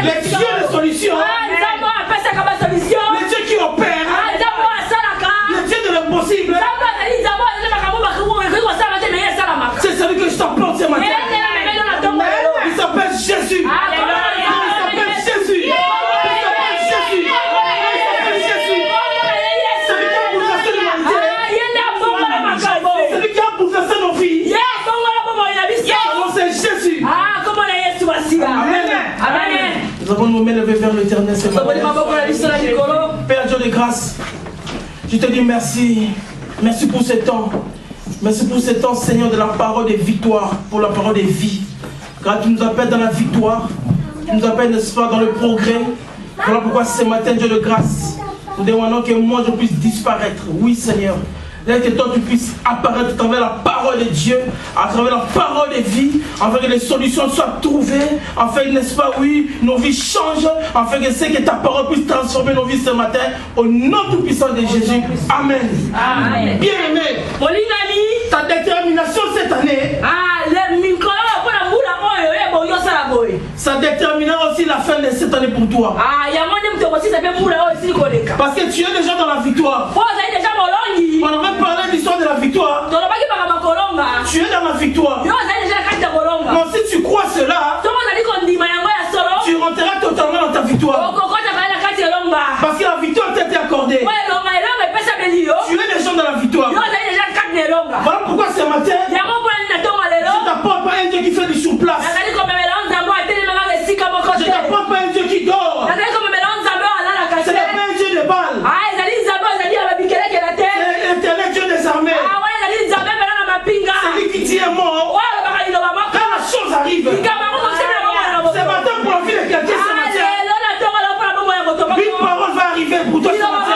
Les dieux de solution. Les dieux qui opèrent. Les dieux de l'impossible. C'est celui que je t'apporte ce matin. Il s'appelle Jésus. Nous avons nous élevé vers l'éternel ce matin. Père Dieu de grâce, je te dis merci. Merci pour ce temps. Merci pour ce temps, Seigneur, de la parole de victoire, pour la parole de vie. Car tu nous appelles dans la victoire. Tu nous appelles, n'est-ce pas, dans le progrès. Voilà pourquoi ce matin, Dieu de grâce, nous demandons que moi je puisse disparaître. Oui, Seigneur. Que toi tu puisses apparaître à travers la parole de Dieu, à travers la parole de vie, afin que les solutions soient trouvées, afin, n'est-ce pas, oui, nos vies changent, afin que c'est que ta parole puisse transformer nos vies ce matin, au nom tout-puissant de Jésus. Amen. Amen. Bien-aimé, ta détermination cette année, ça déterminera aussi la fin de cette année pour toi. Parce que tu es déjà dans la victoire. On aurait parlé de l'histoire de la victoire. Tu es dans la victoire. Non, si tu crois cela, tu rentreras totalement dans ta victoire. Parce que la victoire t'a été accordée. Tu es déjà dans la victoire. Voilà pourquoi ce matin, je t'apporte pas un Dieu qui fait du sur-place. Je t'apporte pas un Dieu qui dort. Ce n'est pas un Dieu de balles. C'est l'éternel Dieu des armées. C'est lui qui dit un mot. Quand la chose arrive, ce matin pour la vie de quelqu'un, ce matin, une parole va arriver pour toi ce matin.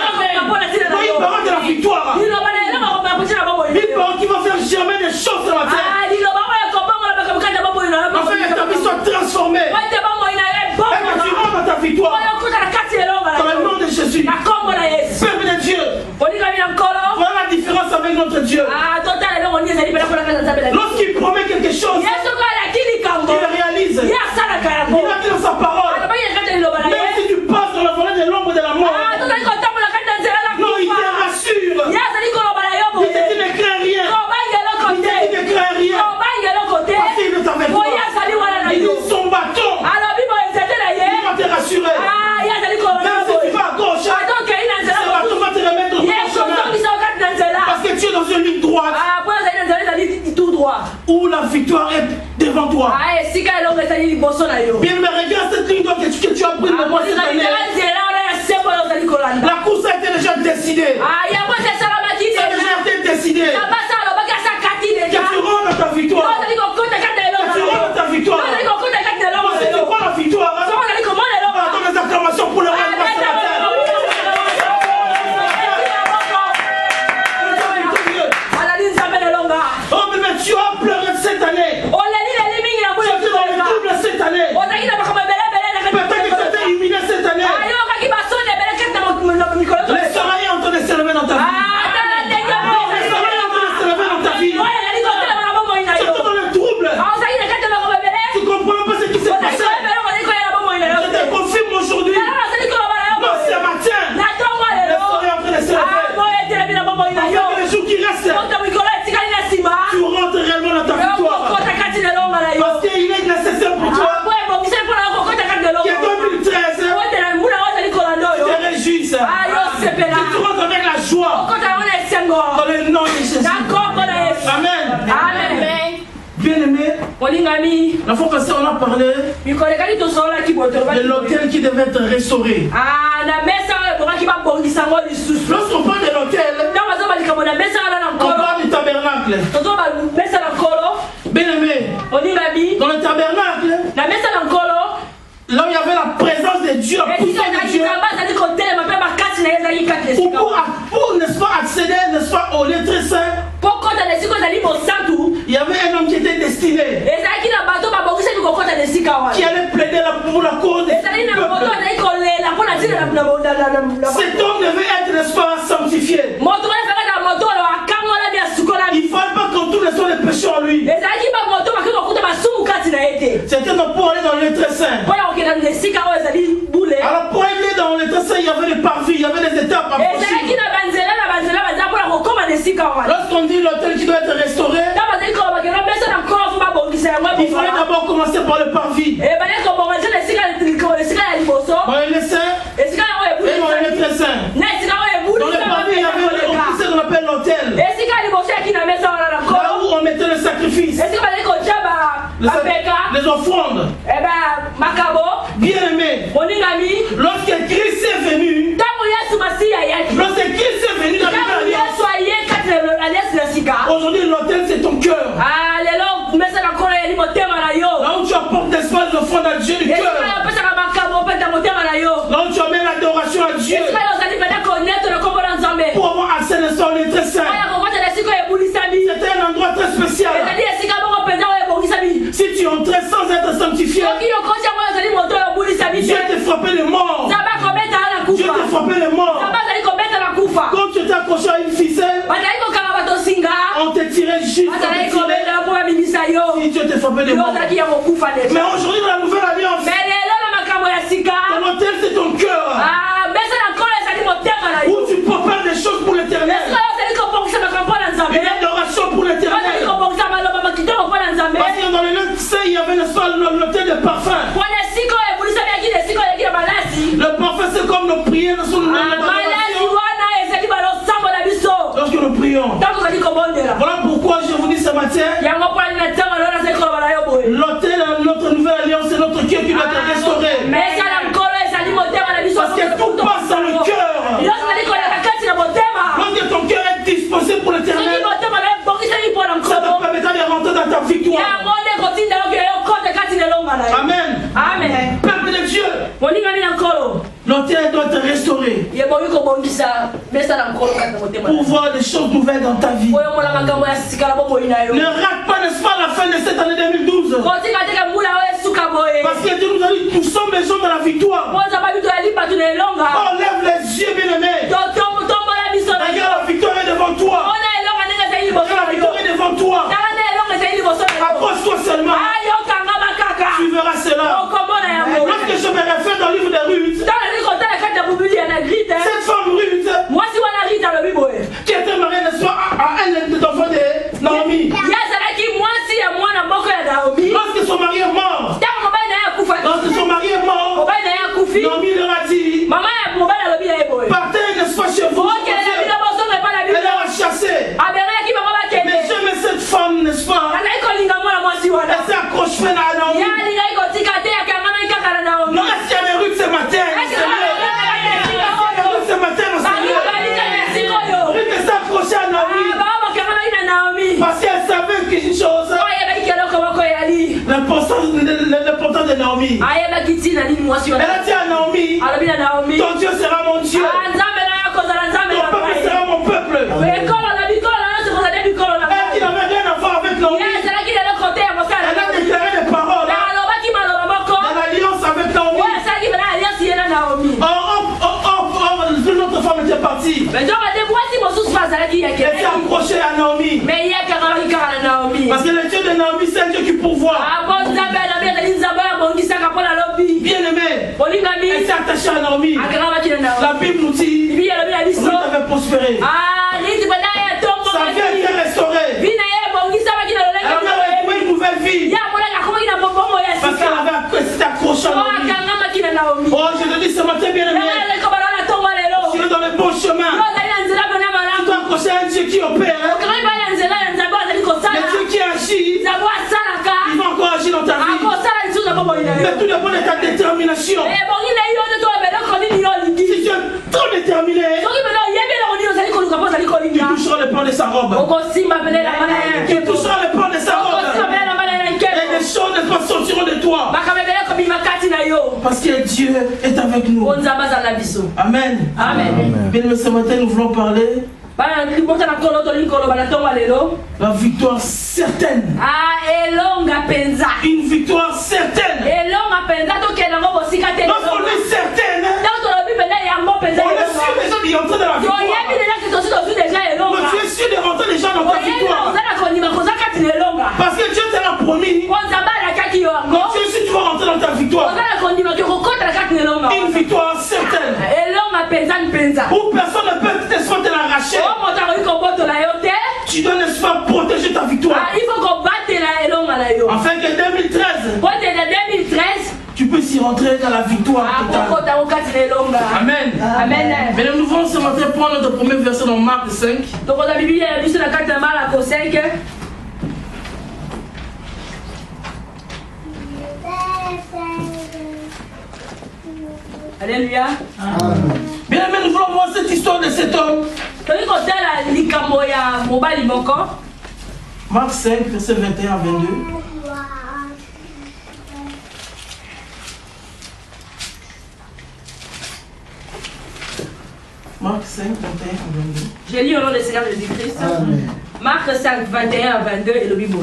Une parole de la victoire. Une parole qui va faire germer des choses ce matin. Afin que ta vie soit transformée. Et que tu rentres dans ta victoire. Dans le nom de Jésus. Peuple de Dieu. Voilà la différence avec notre Dieu. Lorsqu'il promet quelque chose, il le réalise. Il a dit dans sa parole. Même si tu passes dans la vallée de l'ombre de la mort, non, il te rassure. Il te dit ne crains rien. Il te dit ne crains rien. Parce qu'il est avec toi. Il dit son bâton. Il va te rassurer. Même si tu vas à gauche, ce bâton va te remettre au chemin. Parce que tu es dans une ligne droite. Où la victoire est devant toi. Bien, mais regarde cette ligne droite que tu as pris de moi cette année. La course a été déjà décidée. Ça a déjà été décidé. Que tu rentres dans ta victoire. Que tu rentres dans ta victoire. Si tu prends la victoire, attends les acclamations pour le roi. Oh, mais tu as pleuré cette année. Tu as été dans le trouble cette année. Peut-être que tu as été illuminé cette année. Les soleils sont en train de s'élever dans ta vie. Les soleils sont en train de s'élever dans ta vie. Tu es dans le trouble. Tu ne comprends pas ce qui s'est passé. Je te confirme aujourd'hui. Non, ce matin. Les soleils sont en train de s'élever. Afin que les jours qui restent, tu rentres réellement dans ta victoire. Parce qu'il est nécessaire pour toi que 2013 tu te réjouisses. Que tu rentres avec la joie. Dans le nom de Jésus. Amen. Bien-aimé, la fois passée on a parlé de l'hôtel qui devait être restauré. Lorsqu'on parle de l'hôtel, on parle du tabernacle. Bien-aimé, dans le tabernacle, là où il y avait la présence de Dieu, la puissance de Dieu, pour n'est-ce pas, accéder, n'est-ce pas, au lieu très saint, il y avait un homme qui était destiné, qui allait plaider pour la cause du peuple. Cet homme devait être, n'est-ce pas, sanctifié. Il ne fallait pas qu'on trouve les péchés en lui. C'était pour aller dans le très saint. Alors pour aller dans le très saint, il y avait des parvis, il y avait des étapes à franchir. Lorsqu'on dit l'hôtel qui doit être restauré, il fallait d'abord commencer par le parvis. Dans le saint et dans le très saint. Dans le parvis, il y avait ce qu'on appelle l'hôtel. Là où on mettait le sacrifice, les offrandes. Bien aimé, lorsque Christ est venu, aujourd'hui l'autel c'est ton cœur. Là où tu apportes l'espace d'offrande à Dieu du cœur. Là où tu amènes l'adoration à Dieu. Pour avoir accès à l'instant, on est très saint. C'était un endroit très spécial. Si tu entrais sans être sanctifié, Dieu t'a frappé les morts. Dieu t'a frappé les morts. Quand tu t'es accroché à une ficelle, on t'a tiré juste. Si Dieu t'a frappé les morts. Mais aujourd'hui dans la nouvelle alliance, ton hôtel c'est ton cœur. Où tu peux faire des choses pour l'éternel. Une adoration pour l'éternel. Parce que dans le lieu saint, il y avait l'hôtel de parfum. Le parfum c'est comme nos prières sur nous. Lorsque nous prions. Voilà pourquoi je vous dis ce matin, l'hôtel, notre nouvelle alliance, c'est notre cœur qui doit être restauré. Parce que tout passe dans le cœur. Lorsque ton cœur est disposé pour l'éternel, ça te permettra de rentrer dans ta victoire. Amen. Amen. Peuple de Dieu, l'hôtel doit être restauré pour voir des choses nouvelles dans ta vie. Ne rate pas, n'est-ce pas, la fin de cette année 2012. Parce que Dieu nous a dit, nous sommes les gens de la victoire. On lève les yeux, bien aimés. Regarde, la victoire est devant toi. Regarde, la victoire est devant toi. Accroche-toi seulement. Tu verras cela. Lorsque je me réfère dans le livre de Ruth, cette femme Ruth, qui était mariée, n'est-ce pas, à un des enfants de Naomi. Lorsque son mari est mort, Naomi leur a dit, partez, n'est-ce pas, chez vous. Elle leur a chassé. Mais j'aime cette femme, n'est-ce pas? Elle s'est accrochée à Naomi. Non, est-ce qu'il y avait Ruth ce matin? Ce matin, mon Seigneur. Ruth s'est accrochée à Naomi. Parce qu'elle savait qu'une chose. L'importance de Naomi. Elle a dit à Naomi, ton Dieu sera mon Dieu. Ton peuple sera mon peuple. Elle qui n'avait rien à voir avec Naomi. Elle a déclaré des paroles dans l'alliance avec Naomi. Or, notre femme était partie. Elle s'est accrochée à Naomi. Parce que le Dieu de Naomi, c'est un Dieu qui pourvoit. Bien aimé, elle s'est attachée à Naomi. La Bible nous dit, Ruth avait prospéré. Sa vie a été restaurée. Elle avait retrouvé une nouvelle vie. Parce qu'elle s'était accrochée à Naomi. Oh, je te dis ce matin, bien aimé, tu es dans le bon chemin. Tu dois accrocher à un Dieu qui opère. Le Dieu qui agit, il va encore agir dans ta vie. Mais tout dépend de ta détermination. Si tu es trop déterminé, tu toucheras le pan de sa robe. Tu toucheras le pan de sa robe. Et les choses ne pas sortiront de toi. Parce que Dieu est avec nous. Amen. Bien aimé, ce matin nous voulons parler la victoire certaine. Une victoire certaine. Lorsqu'on est certaine, on est sûr déjà d'y entrer dans la victoire. Tu es sûr de rentrer déjà dans ta victoire. Parce que Dieu t'a promis. Quand Où personne ne peut n'est-ce pas te l'arracher. Tu dois n'est-ce pas protéger ta victoire. Afin que 2013, tu peux s'y rentrer dans la victoire. Amen. Amen. Mais nous devons se rentrer pour notre premier verset dans Marc 5. Alléluia. Bien aimé, nous voulons voir cette histoire de cet homme. Marc 5, verset 21 à 22. Marc 5, 21 à 22. Je lis au nom du Seigneur Jésus-Christ. Marc 5, 21 à 22 et le Bible.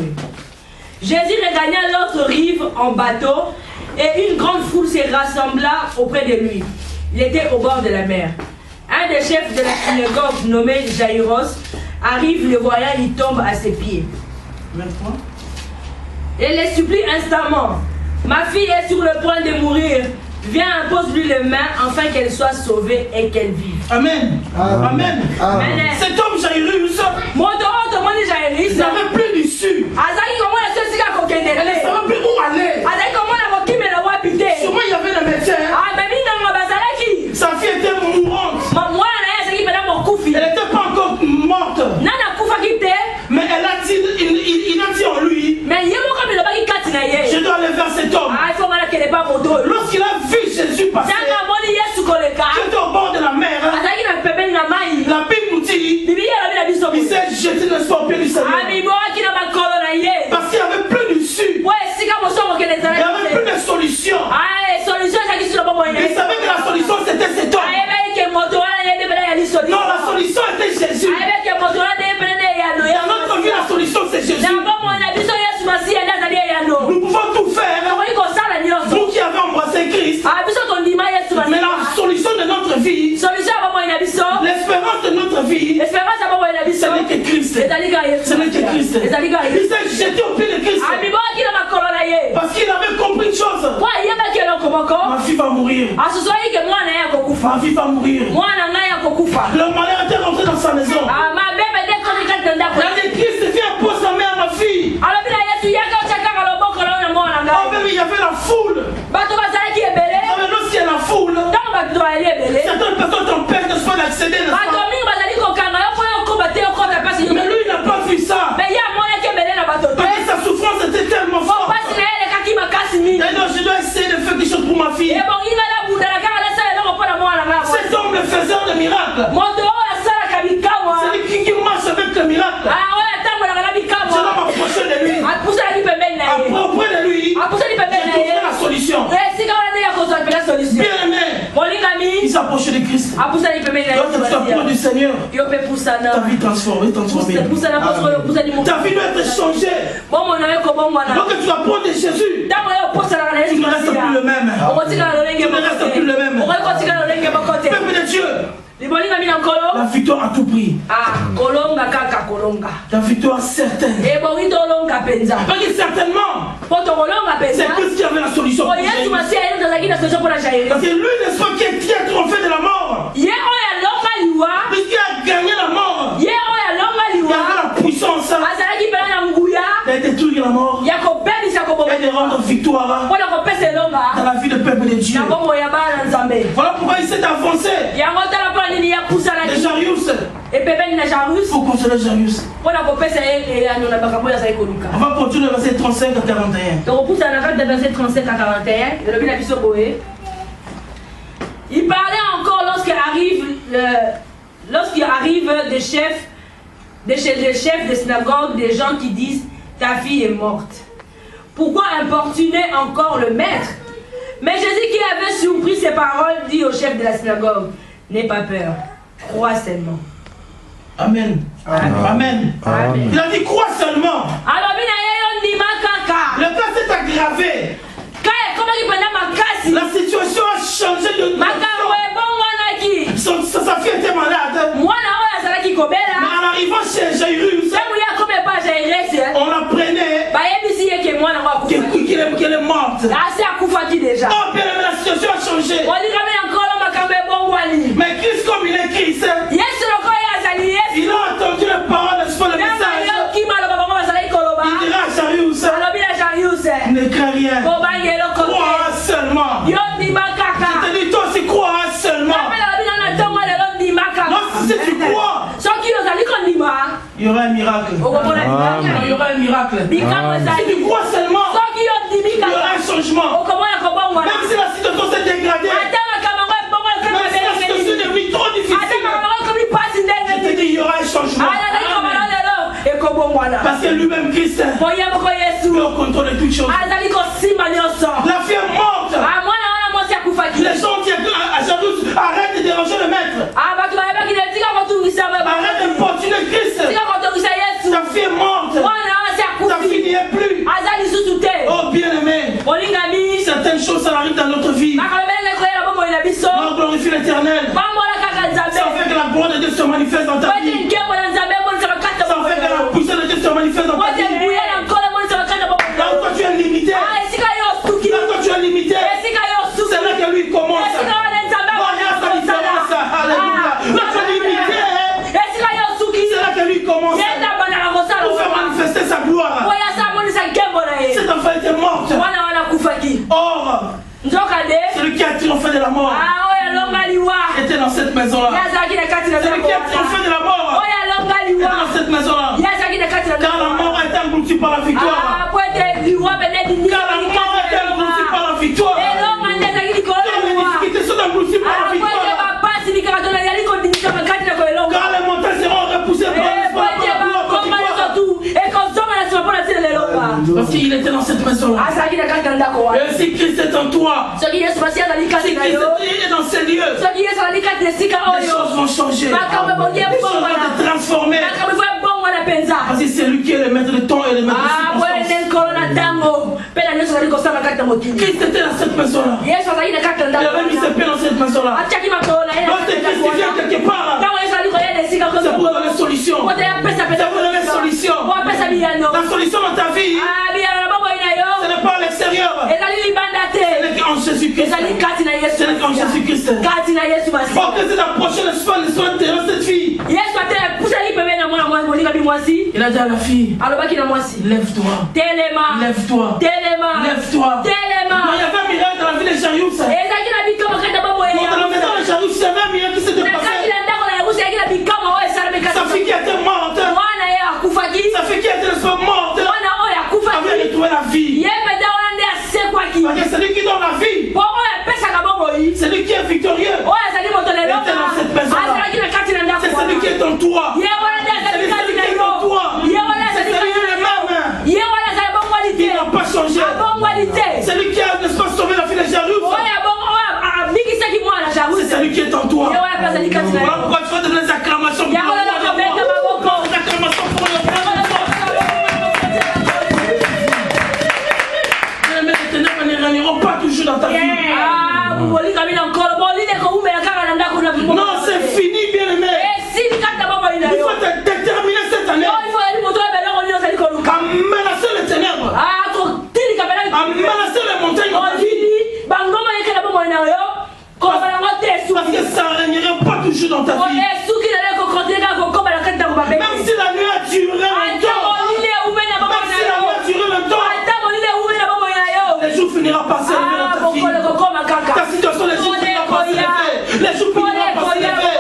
Jésus regagna l'autre rive en bateau et une grande foule se rassembla auprès de lui. Il était au bord de la mer. Un des chefs de la synagogue nommé Jaïros arrive, le voyant, il tombe à ses pieds. 23. Et les supplie instamment. Ma fille est sur le point de mourir. Viens, impose-lui les mains afin qu'elle soit sauvée et qu'elle vive. Amen. Amen. Amen. Cet homme Jaïrus, il n'avait plus d'issue. Elle ne savait plus où aller. Sûrement il y avait le médecin. Sa fille était mourante. Elle n'était pas encore morte. Mais elle a dit, il a dit en lui, je dois aller vers cet homme. Lorsqu'il a vu Jésus passer, il était au bord de la mer. La Bible nous dit, il s'est jeté dans son pied du Seigneur. Parce qu'il n'y avait plus d'issue. Il n'y avait plus de solution. Il savait que la solution c'était cet homme. Non, la solution était Jésus. Dans notre vie, la solution c'est Jésus. Nous pouvons tout faire. Nous qui avons embrassé Christ. Mais la solution de notre vie, l'espérance de notre vie, ce n'est que Christ. Ce n'est que Christ. Il s'est jeté au pied de Christ. Parce qu'il avait compris une chose. Ma fille va mourir. Ma fille va mourir. Le malheur était rentré dans sa maison. La Christ vient poser sa main à ma fille. Il y avait la foule. Mais lorsqu'il y a la foule, certaines personnes t'empêchent de se faire accéder. Mais lui, il n'a pas vu ça. Parce que sa souffrance était tellement forte. Et donc, je dois essayer de faire quelque chose pour ma fille. Cet homme le faisait de miracles. C'est lui qui marche avec le miracle. Je dois m'approcher de lui. Auprès de lui, je trouverai la solution. Bien aimé, il s'approchait de Christ. Lorsque tu t'approches du Seigneur, ta vie transformée. Ta vie doit être changée. Lorsque tu t'approches de Jésus, tu ne restes plus le même. Tu ne restes plus le même. Peuple de Dieu, la victoire à tout prix. La victoire certaine. Parce que certainement, c'est Christ qui avait la solution. Parce que lui, n'est-ce pas, qui a triomphé de la mort. Puisqu'il a gagné la mort. Il avait la puissance de détruire la mort et de rendre victoire dans la vie du peuple de Dieu. Voilà pourquoi il s'est avancé. De Jairus pour consoler Jairus. On va continuer le verset 35 à 41. Il parlait encore lorsqu'il arrive des chefs de synagogue, des gens qui disent ta fille est morte. Pourquoi importuner encore le maître? Mais Jésus, qui avait surpris ces paroles, dit au chef de la synagogue, n'aie pas peur, crois seulement. Amen. Amen. Amen. Il a dit crois seulement. Le cas s'est aggravé. La situation a changé de sa fille était malade. Mais en arrivant chez Jairus, on l'apprenait qu'elle est morte. Oh bien, la situation a changé. Mais Christ, comme il est Christ, il a entendu les paroles, n'est-ce pas, le message. Il dira à Jarius, ne crains rien, crois seulement. Je te dis, toi aussi, crois seulement. Lorsque si tu crois, il y aura un miracle. Il y aura un miracle. Si tu crois seulement, il y aura un changement. Même si la situation s'est dégradée, même si la situation est devenue trop difficile, je te dis, il y aura un changement. Parce que lui-même, Christ, est au contrôle de toutes choses. La fille est morte. Les gens disent à Jarius, arrête de déranger le maître. Arrête d'importuner Christ. Ta fille est morte. Ta fille n'y est plus. Oh bien-aimé, certaines choses ça arrive dans notre vie. On glorifie l'Éternel. Ça fait que la gloire de Dieu se manifeste dans ta vie. Ça fait que la puissance de Dieu se manifeste dans ta vie. Là où toi tu es limité, là où toi tu es limité, c'est là que lui commence. Voilà sa différence. Alléluia. Là tu es limité, c'est là que lui commence. Pour faire manifester sa gloire. Cet enfant était mort. Or, celui qui a triomphé de la mort était dans cette maison-là. Celui qui a triomphé de la mort était dans cette maison-là. Car la mort a été engloutie par la victoire. Car la mort a été engloutie par la victoire. Car les difficultés sont englouties par la victoire. Car les montagnes seront repoussées par l'espoir. Parce qu'il était dans cette maison-là. Et si Christ est en toi, si Christ est dans ces lieux, les choses vont changer. Les choses vont être transformées. Parce que c'est lui qui est le maître de temps et le maître de circonstances. Christ était dans cette maison-là. Il avait mis ses pieds dans cette maître-là. Lorsque Christ vient quelque part, c'est pour donner solution. C'est pour donner solution. La solution dans ta vie, ce n'est pas à l'extérieur. Ce n'est qu'en Jésus-Christ. Ce n'est qu'en Jésus-Christ. Pour que c'est approché le soin de cette fille. Il a dit à la fille, lève-toi. Lève-toi. Lève-toi. Il y avait un miracle dans la ville de Jarius. Dans la maison de Jarius, il y avait un miracle qui s'était passé. Sa fille qui était morte. Sa fille qui était morte. Avait retrouvé la vie. Parce que c'est lui qui donne la vie. C'est lui qui est victorieux. Il était dans cette maison-là. C'est celui qui est en toi. C'est celui qui est en toi. C'est celui qui est le même. Il n'a pas changé. C'est lui qui a, n'est-ce pas, sauvé la fille de Jarius. C'est celui qui est en toi. Voilà pourquoi tu vas donner des acclamations pour le roi. Des acclamations pour le roi. Mais les ténèbres ne régneront pas toujours dans ta vie. Non, c'est fini, bien-aimé. Il faut te déterminer cette année à menacer les ténèbres, à menacer les montagnes dans ta vie. Parce que ça ne régnerait pas toujours dans ta vie. Même si la nuit a duré longtemps, les jours finiront par s'élever dans ta vie. Ta situation, les jours finiront par s'élever. Les jours finiront par s'élever.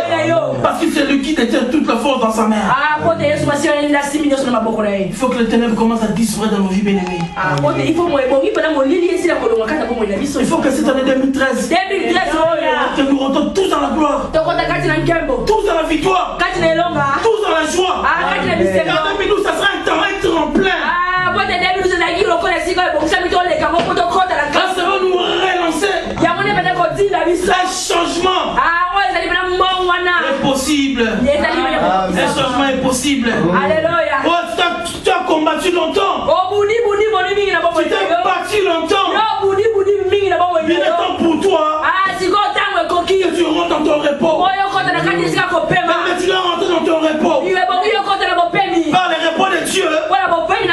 Parce que c'est lui qui détient toute la force dans sa main. Il faut que les ténèbres commencent à disparaître dans nos vies, bien-aimés. Il faut que cette année 2013, que nous rentrons tous dans la gloire, tous dans la victoire, tous dans la joie. Car 2012, ça sera un temps, un tremplin. Là, ça va nous relancer. Un changement est possible. Un changement est possible. Alléluia. Oh, tu as combattu longtemps. Tu t'es battu longtemps. Il est temps pour toi que tu rentres dans ton repos. Mais tu dois rentrer dans ton repos. Par le repos de Dieu, c'est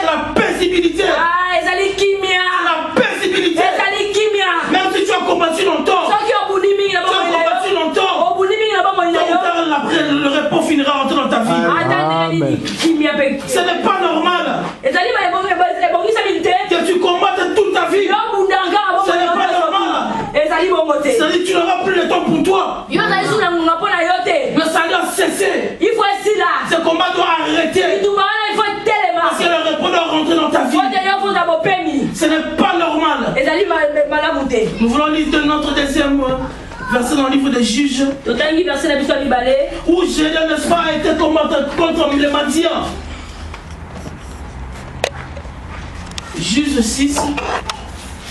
la paisibilité. C'est la paisibilité. Même si tu as combattu longtemps, tu as combattu longtemps, le repos finira à entrer dans ta vie. Amen. Ce n'est pas normal que tu combattes toute ta vie. Ce n'est pas normal. C'est-à-dire que tu n'auras plus le temps pour toi. Le salut a cessé. Ce combat doit arrêter. Parce que le repos doit rentrer dans ta vie. Ce n'est pas normal. Nous voulons lire de notre deuxième verset dans le livre des Juges. Où Gédéon, n'est-ce pas, a été combattu contre les Madians. Juge 6,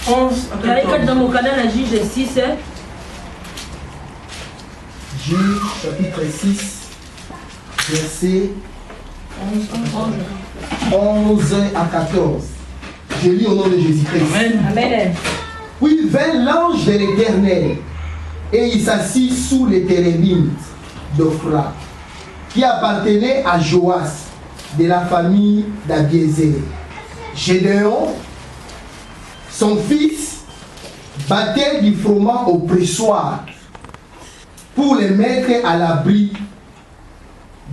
11 à 14. Dans mon canal, la Juge 6. Juge chapitre 6, verset 11 à 14. Je lis au nom de Jésus-Christ. Amen. Puis vint l'ange de l'Éternel et il s'assit sous les térébites d'Ophra, qui appartenait à Joas de la famille d'Abiézer. Gédéon, son fils, battait du froment au pressoir pour les mettre à l'abri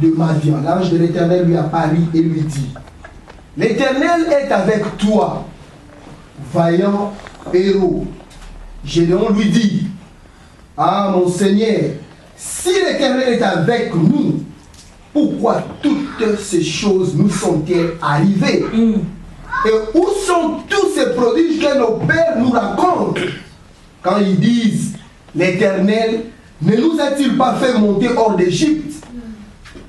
de Madian. L'ange de l'Éternel lui apparut et lui dit: l'Éternel est avec toi, vaillant héros. Gédéon lui dit: ah mon Seigneur, si l'Éternel est avec nous, pourquoi toutes ces choses nous sont-elles arrivées? Et où sont tous ces prodiges que nos pères nous racontent quand ils disent: l'Éternel ne nous a-t-il pas fait monter hors d'Égypte?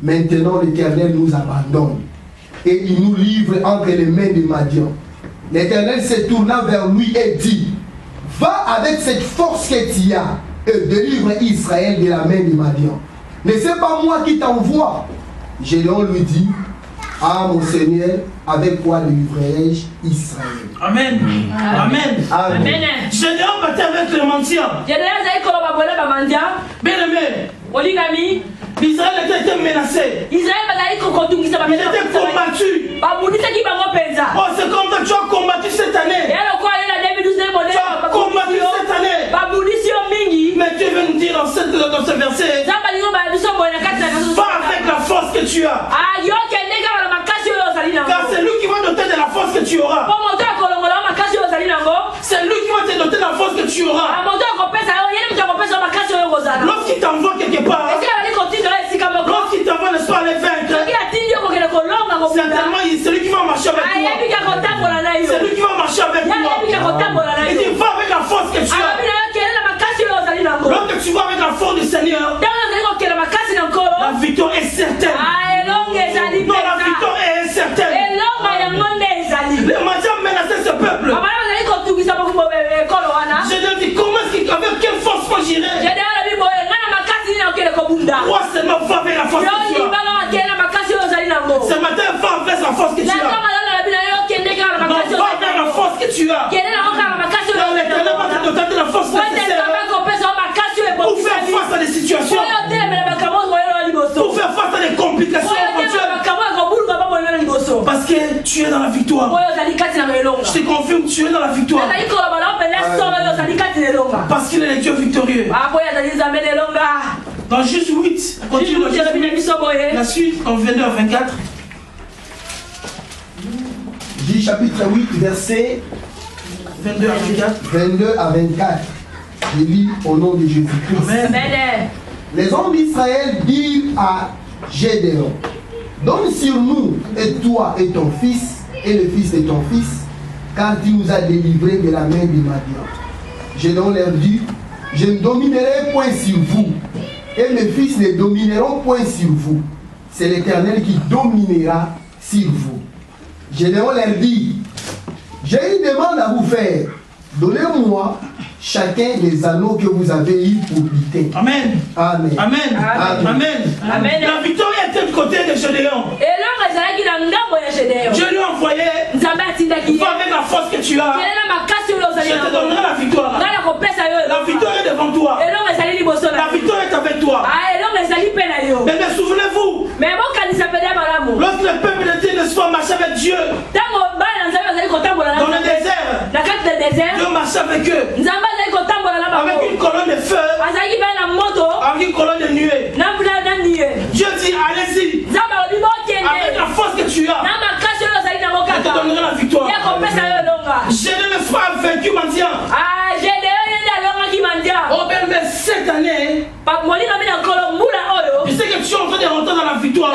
Maintenant l'Éternel nous abandonne et il nous livre entre les mains de Madian. L'Éternel se tourna vers lui et dit: va avec cette force que tu as et délivre Israël de la main de Madian. Ne c'est pas moi qui t'envoie. Gédéon lui dit: ah mon Seigneur, avec quoi délivrerai-je Israël? Amen. Amen. Amen. Gédéon battait avec les mendiants. Bien aimé, Israël était menacé. Il était combattu. Oh, c'est comme ça que tu as combattu cette année. Tu as combattu cette année. Mais Dieu veut nous dire dans ce verset: va avec la force que tu as. Car c'est lui qui va doter de la force que tu auras. C'est lui qui va te doter de la force que tu auras. Lorsqu'il t'envoie quelque part, lorsqu'il t'envoie, n'est-ce pas, aller vaincre, certainement c'est lui qui va marcher avec toi. C'est lui qui va marcher avec toi. Il dit: va avec la force que tu as. Lorsque tu vas avec la force du Seigneur, la victoire est certaine. Non, la victoire est certaine. Les Madians menaçaient ce peuple. Gédéon dit: comment est-ce qu'il, avec quelle force moi j'irai? Toi seulement va avec la force que tu as. Ce matin, va avec la force que tu as. Non, va avec la force que tu as. Car l'Éternel va te doter de la force nécessaire pour faire face à des situations, pour faire face à des complications éventuelles. Parce que tu es dans la victoire. Je te confirme, tu es dans la victoire. Parce qu'il est le Dieu victorieux. Dans Juge 8, continue la suite en 22 à 24. Juge chapitre 8, verset 22 à 24. 22 à 24. Je lis au nom de Jésus-Christ. Amen. Les hommes d'Israël dirent à Gédéon: donne sur nous, et toi et ton fils, et le fils de ton fils, car tu nous as délivrés de la main de Madian. Gédéon leur dit: je ne dominerai point sur vous, et mes fils ne domineront point sur vous. C'est l'Éternel qui dominera sur vous. Gédéon leur dit: j'ai une demande à vous faire. Donnez-moi chacun des anneaux que vous avez eu pour buter. Amen. Amen. Amen. Amen. Amen. Amen. La victoire était du côté de Gédéon. Dieu lui a envoyé: va avec la force que tu as. Je te donnerai la victoire. La victoire est devant toi. La victoire est avec toi. Mais souvenez-vous, lorsque le peuple de Dieu ne soit marché avec Dieu dans le désert, Dieu marchait avec eux avec une colonne de feu, avec une colonne de nuée. Gédéon n'est pas vaincu mendiant. Ah, Gédéon est allé qui mendiant. Oh ben mais cette année, je sais que tu es en train de rentrer dans la victoire.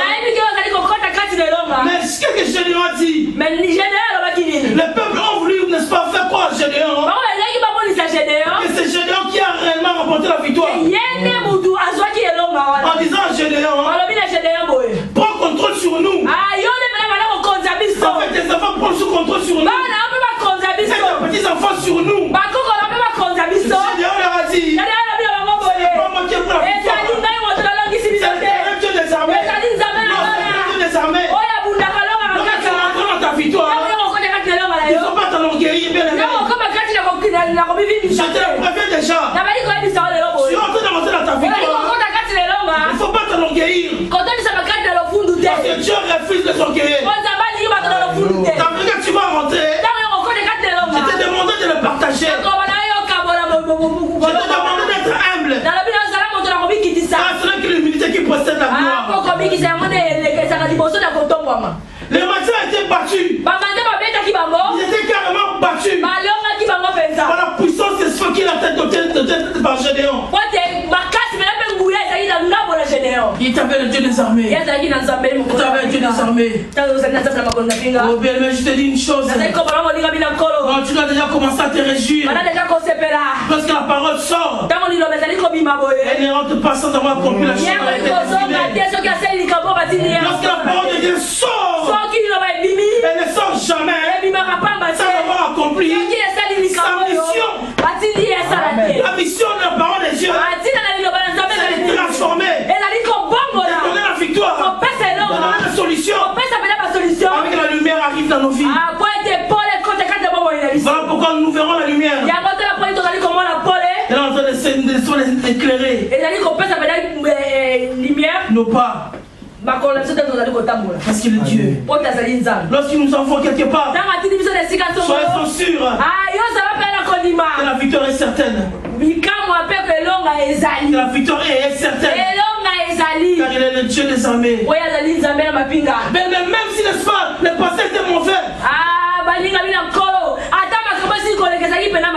Mais ce que Gédéon a dit, le peuple a voulu, n'est-ce pas, faire quoi à Gédéon? Et c'est Gédéon qui a réellement remporté la victoire. En disant à Gédéon, prends contrôle sur nous. En fait, tes enfants prennent sous contrôle sur nous. Et tes petits enfants sur nous. Gédéon leur a dit, c'est pas moi qui ai pris la victoire. C'est le Dieu des armées. Non, c'est le Dieu des armées. Donc quand tu rentres dans ta victoire, il ne faut pas t'enorgueillir, bien aimé. Je te le préviens déjà. Tu rentres dans ta victoire. Il ne faut pas t'enorgueillir. Parce que Dieu refuse de s'orgueiller. T'as vu que tu vas rentrer. Je t'ai demandé de le partager. Je t'ai demandé d'être humble. Ah, c'est là que l'humilité qui possède la gloire. Les matin a été battu. Ils étaient carrément battus. Par la puissance des feux qu'il a tête de par Gédéon. Il t'avait le Dieu des armées. Il t'avait le Dieu des armées. Oh bien, mais je te dis une chose. Oh, tu dois déjà commencer à te réjouir. Parce que la parole sort. Elle ne rentre pas sans avoir accompli la chose. Lorsque la parole de Dieu sort, elle ne sort jamais sans avoir accompli sa mission. La mission de la parole de Dieu, c'est de transformer, de donner la victoire, de donner la solution. Avec la lumière arrive dans nos vies. Voilà pourquoi nous verrons la lumière. Elle est en train de s'éclairer nos pas. Parce qu'il est Dieu. Lorsqu'il nous envoie quelque part, soyez sûrs que la victoire est certaine. Que la victoire est certaine. Car il est le Dieu des armées. Mais même si n'est-ce pas, le passé était mauvais.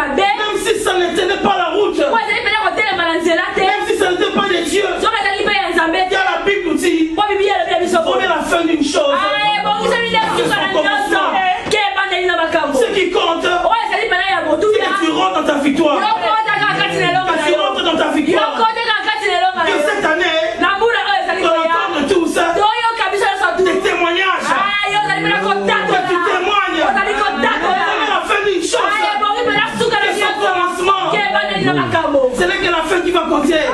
Même si ça ne tenait pas la route. Même si ça n'était pas de Dieu. Il y a la Bible nous dit, prenez la fin d'une chose. Ce qui compte, c'est que tu rentres dans ta victoire. Que tu rentres dans ta victoire. Que cette année, on entende tout ça. Des témoignages. Que tu témoignes. Prenez la fin d'une chose. C'est son commencement. C'est là que la fin qui va compter.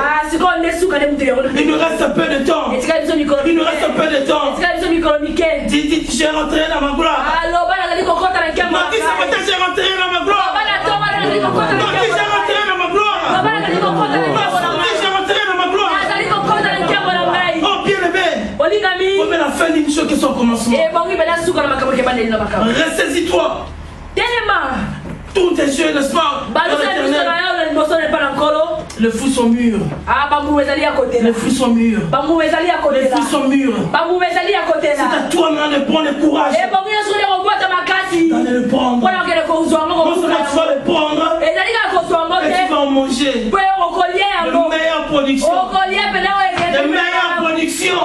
Il nous reste un peu de temps. Il nous reste un peu de temps. Dis, j'ai rentré dans ma gloire. Non, dis ça peut-être j'ai rentré dans ma gloire. Non, dis j'ai rentré dans ma gloire. Non, dis j'ai rentré dans ma gloire. Oh bien aimé, faut mettre la fin d'une chose qui soit au commencement. Ressaisis-toi. Tous tes yeux, n'est-ce pas? Les fruits sont mûrs. Les fruits sont mûrs. Les fruits sont mûrs. C'est à toi maintenant de prendre le courage. D'aller le prendre. Non seulement tu vas le prendre, et tu vas en manger. De meilleure production. De meilleure production.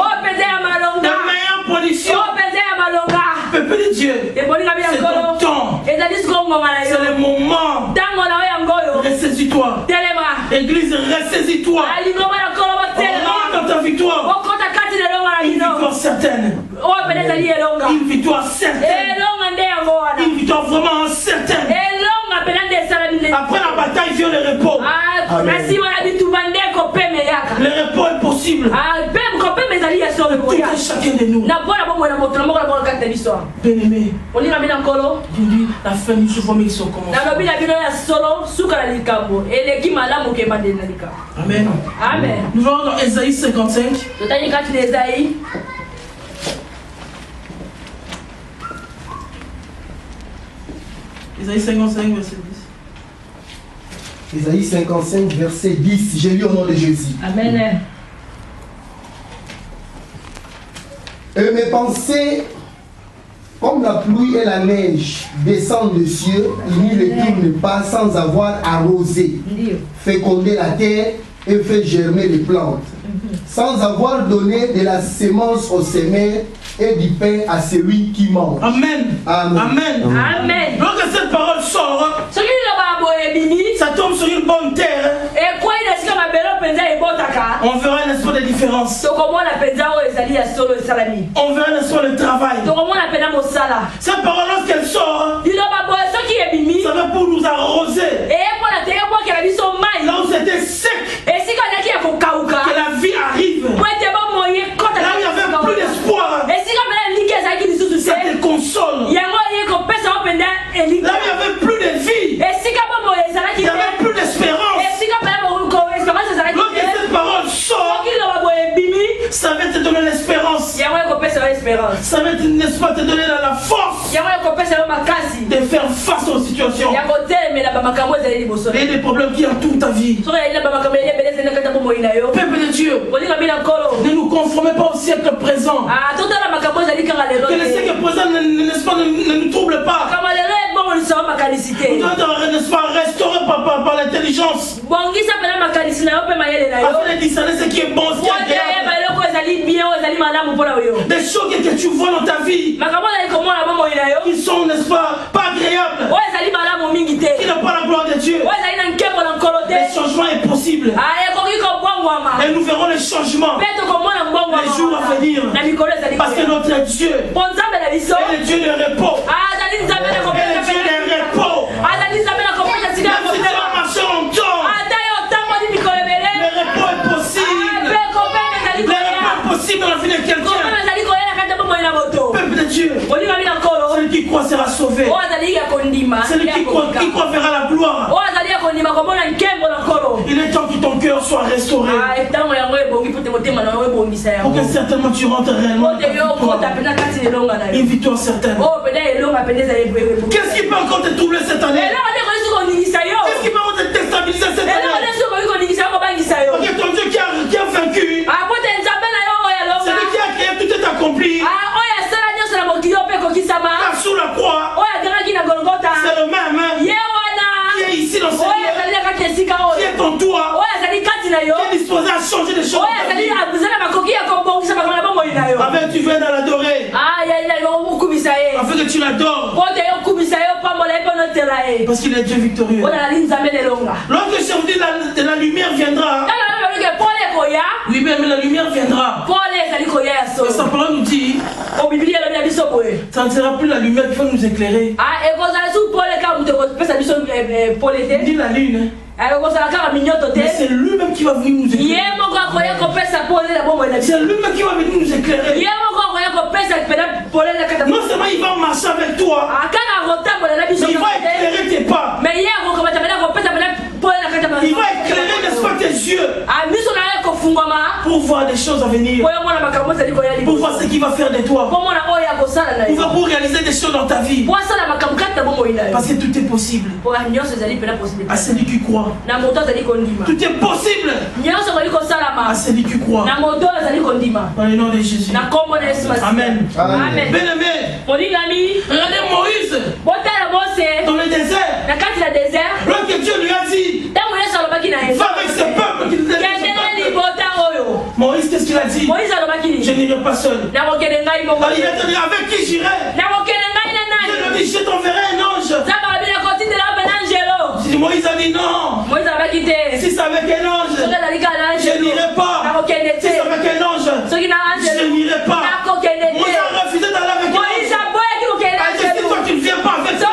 De meilleure production. Peuple de Dieu, c'est ton temps. C'est le moment. Ressaisis-toi. Église, ressaisis-toi. Rentre dans ta victoire. Une victoire certaine. Une victoire certaine. Une victoire vraiment certaine. Après la bataille vient le repos. Le repos est possible. Tout à chacun de nous. Bien-aimé, la fin du jour qui sont commencés. Amen. Amen. Nous allons dans Ésaïe 55. Ésaïe 55, verset 10. Ésaïe 55, verset 10. J'ai lu au nom de Jésus. Amen. Et mes pensées Comme la pluie et la neige descendent des cieux, il n'y retourne pas sans avoir arrosé, fécondé la terre et fait germer les plantes, sans avoir donné de la sémence aux semeurs et du pain à celui qui mange. Amen. Amen. Amen. Amen. Lorsque cette parole sort, ça tombe sur une bonne terre. On verra n'est-ce pas de différence. On verra n'est-ce pas le travail. Cette parole lorsqu'elle sort, ça va pour nous arroser. Là où c'était sec, que la vie arrive. Là où il n'y avait plus d'espoir, ça te console. Là où il n'y avait plus de vie, il n'y avait plus d'espérance. Lorsque cette parole sort, ça va te donner l'espérance. Ça va te, n'est-ce pas, te donner la force de faire face aux situations et des problèmes qui entourent ta vie. Peuple de Dieu, ne nous conformez pas au siècle présent. Que le siècle présent n'est-ce pas, ne nous trouble pas. Nous devons, n'est-ce pas, restaurer par l'intelligence afin de discerner ce qui est bon, ce qui est agréable. Des choses que tu vois dans ta vie qui sont, n'est-ce pas agréables, qui n'ont pas la gloire de Dieu. Le changement est possible et nous verrons le changement les jours à venir, parce que notre Dieu est le Dieu de repos. Et le Dieu de repos. Même si tu vas marcher longtemps, le repos est possible. Le repos est possible dans la vie de quelqu'un. Peuple de Dieu, celui qui croit sera sauvé. Celui qui croit verra la gloire. Il est temps que ton cœur soit restauré, pour que certainement tu rentres réellement une victoire certaine. Qu'est-ce qui peut encore te troubler cette année? Qu'est-ce qui peut encore te déstabiliser cette année? Parce que ton Dieu qui a vaincu, celui qui a créé, tout est accompli. Car sous la croix, c'est le même qui est ici dans ce lieu, qui est en toi, qui est disposé à changer les choses dans ta vie. Afin que tu viennes à l'adorer, afin que tu l'adores, parce qu'il est Dieu victorieux. Lorsque je vous dis la lumière viendra, oui, mais la lumière viendra. Et sa parole nous dit, ça ne sera plus la lumière qui va nous éclairer. Il dit la lune. Mais c'est lui-même qui va venir nous éclairer. C'est lui-même qui va venir nous éclairer. Non seulement il va marcher avec toi, mais il va éclairer tes pas. Il va éclairer, n'est-ce pas, tes yeux, pour voir des choses à venir, pour voir ce qu'il va faire de toi, pour réaliser des choses dans ta vie. Parce que tout est possible à celui qui croit. Tout est possible à celui qui croit. Dans le nom de Jésus. Amen. Amen. Bien-aimé, regardez Moïse dans le désert. Lorsque Dieu lui a dit, va avec ce peuple qui nous a dit. Moïse, qu'est-ce qu'il a dit? Je n'irai pas seul. Il a dit, avec qui j'irai? Dieu lui dit, je t'enverrai un ange. Moïse a dit non. Si c'est avec un ange, je n'irai pas. Si c'est avec un ange, je n'irai pas. Moïse a refusé d'aller avec un ange. Si toi tu ne viens pas avec moi,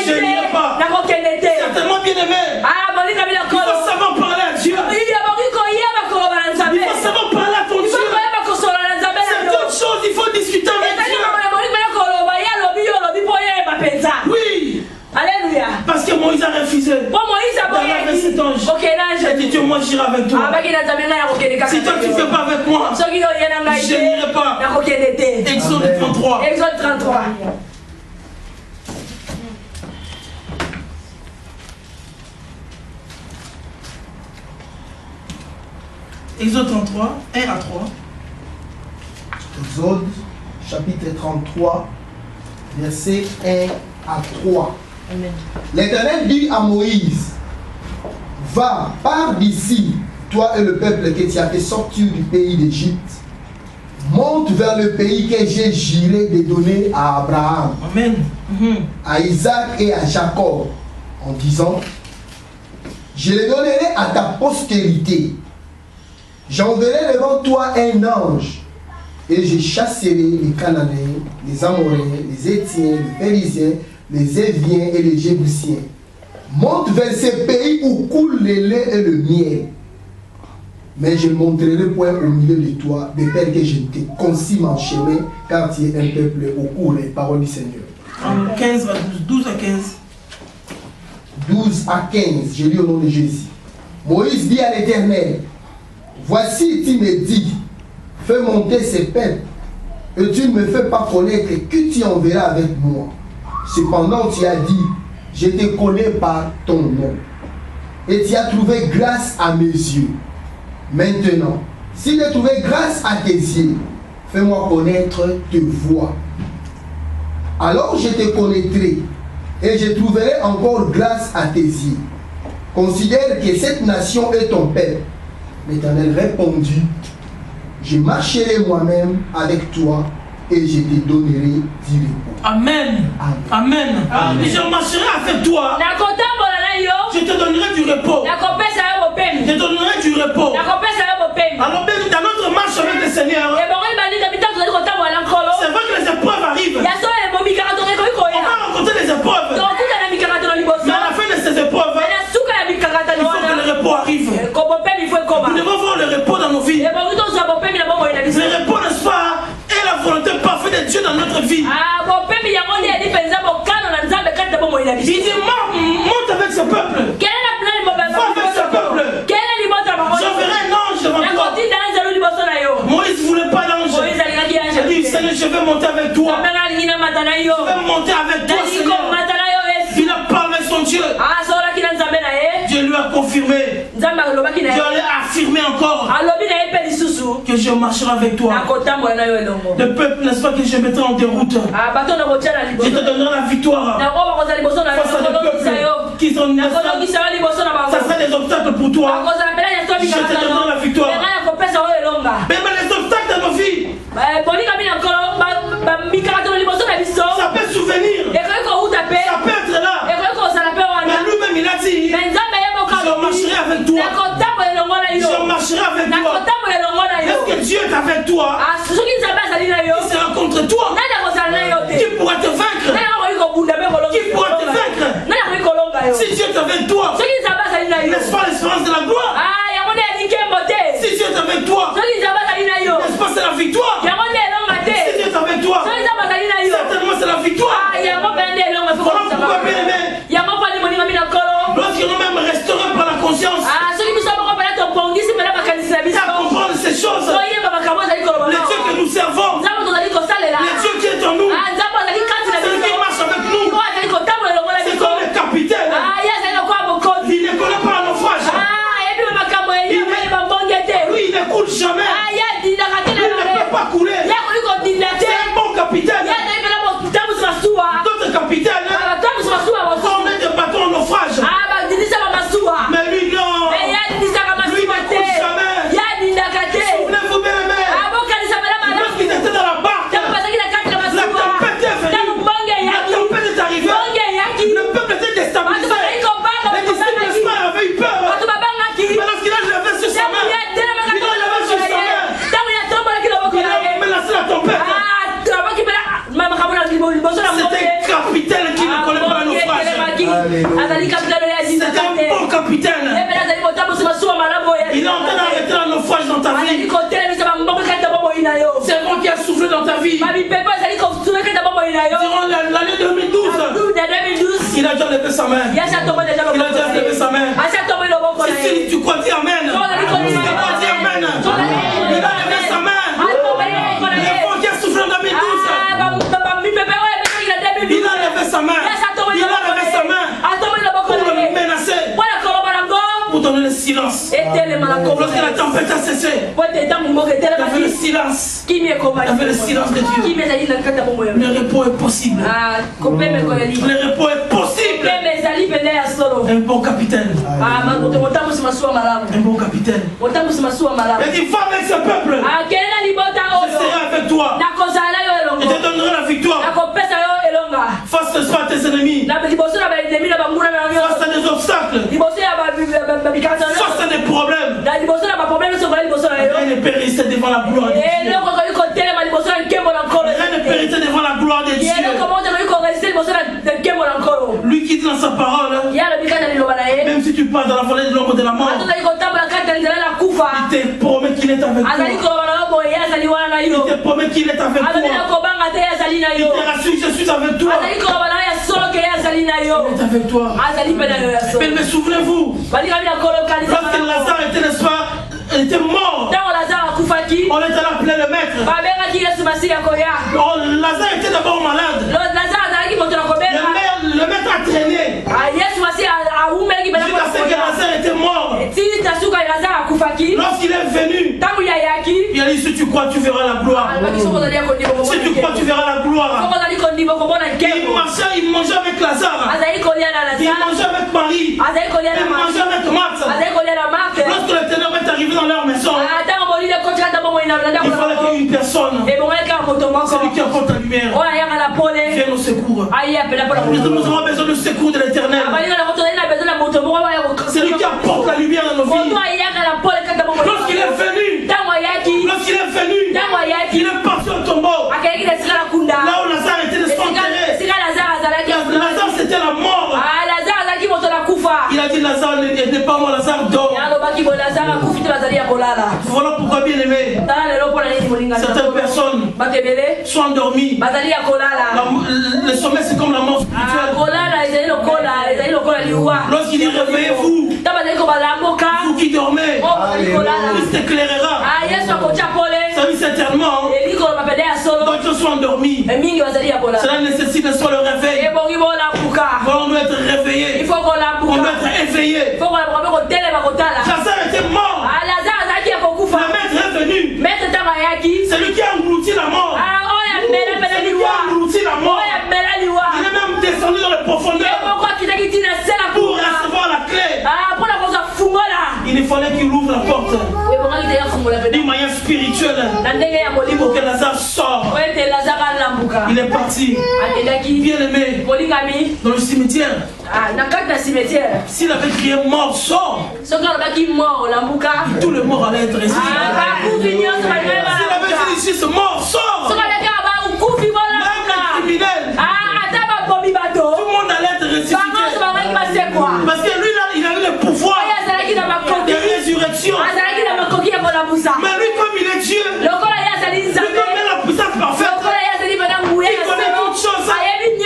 je n'irai pas. Certainement, bien-aimé, il faut savoir parler à Dieu. Il faut savoir parler à ton Dieu. Certaines choses, il faut discuter avec Dieu. Oui. Alléluia. Parce que Moïse a refusé d'aller avec cet ange. Il a dit, Dieu, moi j'irai avec toi. Si toi tu ne fais pas avec moi, je n'irai pas. Exode 33. Exode 33. Exode 33, 1 à 3. Exode, chapitre 33, versets 1 à 3. L'Éternel dit à Moïse, va, pars d'ici, toi et le peuple que tu as fait sortir du pays d'Égypte. Monte vers le pays que j'ai juré de donner à Abraham, Amen. à Isaac et à Jacob, en disant, je les donnerai à ta postérité. J'enverrai devant toi un ange, et je chasserai les Cananéens, les Amoréens, les Étiens, les Périsiens, les Éviens et les Jébusiens. Monte vers ces pays où coule le lait et le miel. Mais je montrerai point au milieu de toi, de peur que je te consigne en chemin, car tu es un peuple au cours des paroles du Seigneur. 15 à 12 à 15. 12 à 15, je lis au nom de Jésus. Moïse dit à l'Éternel, voici, tu me dis, fais monter ces peuples, et tu ne me fais pas connaître que tu enverras avec moi. Cependant, tu as dit, je te connais par ton nom, et tu as trouvé grâce à mes yeux. Maintenant, si j'ai trouvé grâce à tes yeux, fais-moi connaître tes voies. Alors je te connaîtrai, et je trouverai encore grâce à tes yeux. Considère que cette nation est ton peuple. L'Éternel répondit, je marcherai moi-même avec toi, et je te donnerai du repos. Amen. Amen. Amen. Je marcherai avec toi. Je te donnerai du repos. Je te donnerai du repos. Alors bien, dans notre marche avec le Seigneur, c'est vrai que les épreuves arrivent. On va rencontrer les épreuves. Mais à la fin de ces épreuves, il faut que le repos arrive. Nous devons voir le repos dans nos vies. Le repos, n'est-ce pas, est la volonté parfaite de Dieu dans notre vie. Il dit, monte avec ce peuple. Va avec ce peuple. J'enverrai un ange devant toi. Moïse ne voulait pas l'ange. Il dit, Seigneur, je vais monter avec toi. Je vais monter avec toi, Seigneur. Il a parlé son Dieu. Dieu lui a confirmé. Dieu lui a affirmé encore que je marcherai avec toi. Le peuple, n'est-ce pas, que je mettrai en déroute. Je te donnerai la victoire. Face à des peuples qui sont, ça sera des obstacles pour toi. Je te donnerai la victoire. Mais les obstacles dans nos vies, ça peut souvenir. Ça peut être là. Mais lui-même il a dit, je marcherai avec toi. Je marcherai avec toi. Est-ce que Dieu est avec toi? Il sera contre toi. Qui pourra te vaincre? Qui pourra te vaincre? Si Dieu est avec toi, n'est-ce pas l'espérance de la gloire? Si Dieu est avec toi, n'est-ce pas c'est la victoire? Si Dieu est avec toi, certainement c'est la victoire. Voilà pourquoi, bien aimé, lorsque nous-mêmes resterons par la conscience à comprendre ces choses, le Dieu que nous servons, le Dieu qui est en nous, celui qui marche avec nous, c'est comme le capitaine. Il ne connaît pas le naufrage. Lui, il ne coule jamais. Lui, il ne peut pas couler. C'est un bon capitaine. D'autres capitaines, on met des bateaux en naufrage. Mais lui, non. Lui, il ne coule jamais. Souvenez-vous, bien aimé, lorsqu'il était dans la barque, la tempête est venue. La tempête est arrivée. Le peuple était déstabilisé. Les disciples avaient eu peur. Mais lorsqu'il a levé sur sa main, il a menacé la tempête. C'était un capitaine qui ne connaît pas le naufrage. C'était un bon capitaine. Il est en train d'arrêter le naufrage dans ta vie. C'est moi qui a soufflé dans ta vie. Durant l'année 2012, il a déjà levé sa main. Il a déjà levé sa main. Si tu crois, dis Amen. Si tu crois, dis Amen. Il a levé sa main. Le vent qui a soufflé en 2012. Il a levé sa main. Il a levé sa main pour le menacer, pour donner le silence. Lorsque la tempête a cessé, il y avait le silence. Il y avait le silence de Dieu. Le repos est possible. Le repos est possible. Un bon capitaine. Un bon capitaine. Il dit, va avec ce peuple. Je serai avec toi. Je te donnerai la victoire. Face à tes ennemis. Face à des obstacles. Face à des problèmes. Rien ne périssait devant la gloire de Dieu. Rien ne périssait devant la gloire de Dieu. Lui qui dit dans sa parole, même si tu passes dans la vallée de l'ombre de la mort, il te promet qu'il est avec toi. Il te promet qu'il est avec toi. Il te rassure, je suis avec toi. Il est avec toi. Mais souvenez-vous, lorsque Lazare était, n'est-ce pas, il était mort, on est allé appeler le maître. Lazare était d'abord malade. Le maître a traîné. Jusqu'à ce que Lazare était mort. Lorsqu'il est venu, il a dit, si tu crois, tu verras la gloire. Si tu crois, tu verras la gloire. Il mangeait avec Lazare. Il mangeait avec Marie. Il mangeait avec Marthe. Lorsque le ténèbre est arrivé dans leur maison, il fallait qu'il y ait une personne. Celui qui apporte la lumière vient au secours. Nous avons besoin du secours de l'Éternel. C'est lui qui apporte la lumière dans nos vies. Lorsqu'il est venu, il est parti au tombeau. Là où Lazare était enterré. Lazare, c'était la mort. Il a dit, Lazare n'est pas mort, Lazare dort. Voilà pourquoi, bien aimé, certaines personnes sont endormies. Le sommeil, c'est comme la mort spirituelle. Lorsqu'il dit réveillez-vous, vous qui dormez, il s'éclairera. Ça dit certainement, d'autres sont endormis. Cela nécessite soit le réveil. On doit être réveillé. On doit être éveillé. Lazare était mort. Le maître est venu. C'est lui qui a englouti la mort. C'est lui qui a englouti la mort. Il est même descendu dans les profondeurs pour recevoir la clé. Il fallait qu'il ouvre la porte d'une manière spirituelle pour que Lazare sorte. Il est parti. Bien aimé, dans le cimetière. S'il avait crié mort, sort, tout le mort allait être ressuscité. S'il avait dit ici, ce mort, sort, même les criminels, tout le monde allait être ressuscité. Parce que lui, là, il avait le pouvoir de résurrection. Mais lui, comme il est Dieu, lui, comme il a la puissance parfaite, il connaît toutes choses. Il a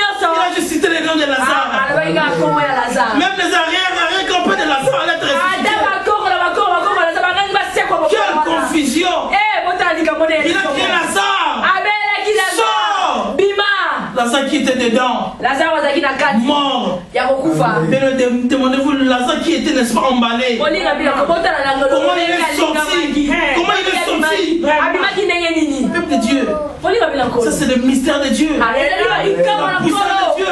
juste cité les noms de Lazare. Même les arrière-grands-pères de Lazare allaient être ressuscités. Quelle confusion! Il a crié Lazare! Sors! Lazare qui était dedans, mort. Mais demandez-vous, Lazare qui était, n'est-ce pas, emballé. Comment il est sorti? Comment il est sorti? Peuple de Dieu. Ça, c'est le mystère de Dieu. La puissance de Dieu.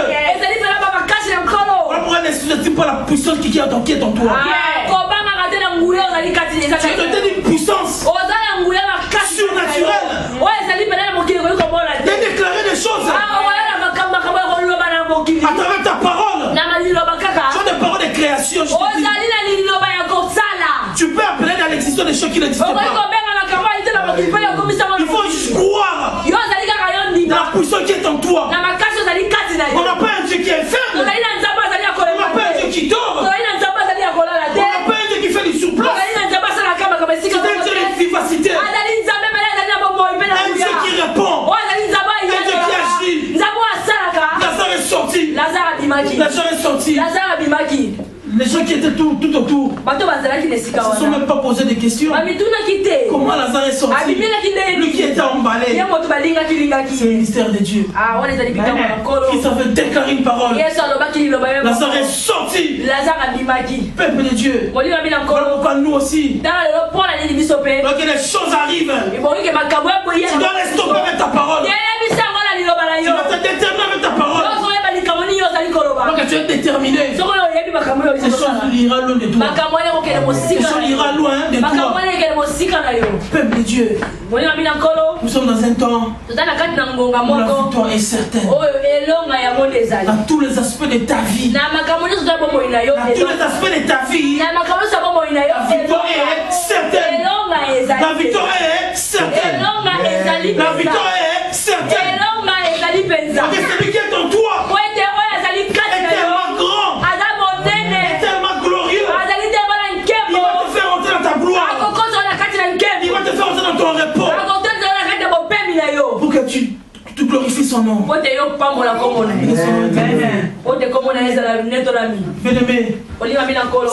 Pourquoi ne sous-estime pas la puissance qui est en toi? Tu as donné une puissance surnaturelle de déclarer des choses à travers ta parole. Tu as des paroles de création. Tu peux appeler dans l'existence des choses qui n'existent pas. Il faut juste croire dans la puissance qui est en toi. On n'a pas un Dieu qui est faible. On n'a pas un Dieu qui dort. On n'a pas un Dieu qui fait du surplace. C'est un Dieu de vivacité. Un Dieu qui répond. Un Dieu qui agit. Lazare est sorti. Lazare est sorti. Les gens qui étaient tout autour ne se sont même pas posé des questions. Comment Lazare est sorti? Lui qui était emballé. C'est le mystère de Dieu. Qui savait déclarer une parole. Lazare est sorti. Peuple de Dieu. Nous aussi. Donc les choses arrivent. Tu dois rester avec ta parole. Tu dois te déterminer avec ta parole. Donc tu es déterminé. Ces choses iront loin de toi. Ces choses iront loin de toi. Peuple de Dieu. Nous sommes dans un temps où la victoire est certaine. Dans tous les aspects de ta vie. Dans tous les aspects de ta vie. La victoire est certaine. La victoire est certaine. La victoire est certaine. Parce que celui qui est en toi est tellement grand, est tellement glorieux. Il va te faire entrer dans ta gloire. Il va te faire entrer dans ton repos. Pour que tu glorifies son nom. Bien-aimés,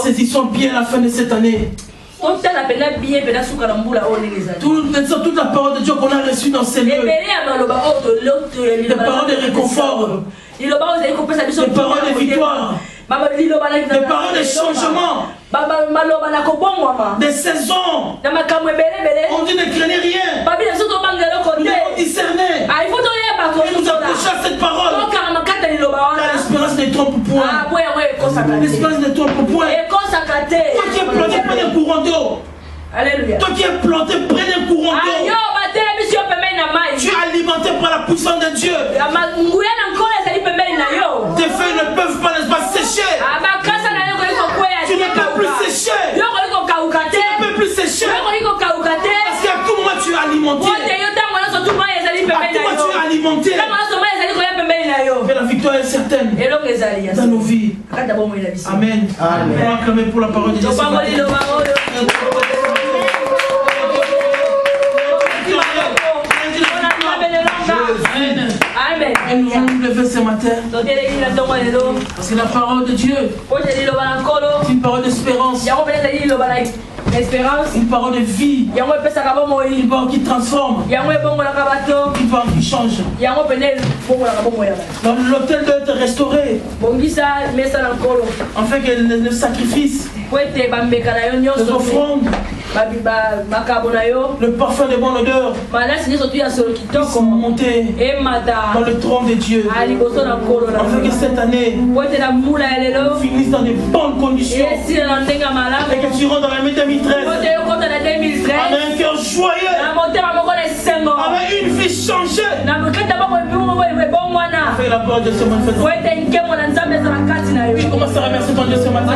saisissons bien la fin de cette année. Toute la parole de Dieu qu'on a reçue dans ces lieux, les paroles de réconfort, les paroles de victoire, les paroles de changement, des saisons. On dit ne craignez rien. Nous devons discerner et nous approcher à cette parole. Car l'espérance ne trompe point. L'espérance ne trompe point. Toi qui es planté près d'un courant d'eau. Alléluia. Toi qui es planté près d'un courant d'eau. Tu es alimenté par la puissance de Dieu. Tes feuilles ne peuvent pas, n'est-ce pas, sécher. Tu ne peux plus sécher. Tu ne peux plus sécher. Parce qu'à tout moment tu es alimenté. À tout moment tu es alimenté. Mais la victoire est certaine dans nos vies. Amen. On va acclamer pour la parole de Dieu. Amen. Et nous allons nous lever ce matin. Parce que la parole de Dieu, c'est une parole d'espérance. Une parole de vie. Une parole qui transforme. Une parole qui change. Donc l'autel doit être restauré. Afin que le sacrifice, les offrandes, le parfum de bonne odeur puisse monter dans le trône de Dieu. Afin que cette année finisse dans de bonnes conditions. Et que tu rentres dans l'année 2013 avec un cœur joyeux, avec une vie changée. Fais la parole de ce manifeste. Oui, commence à remercier ton Dieu ce matin.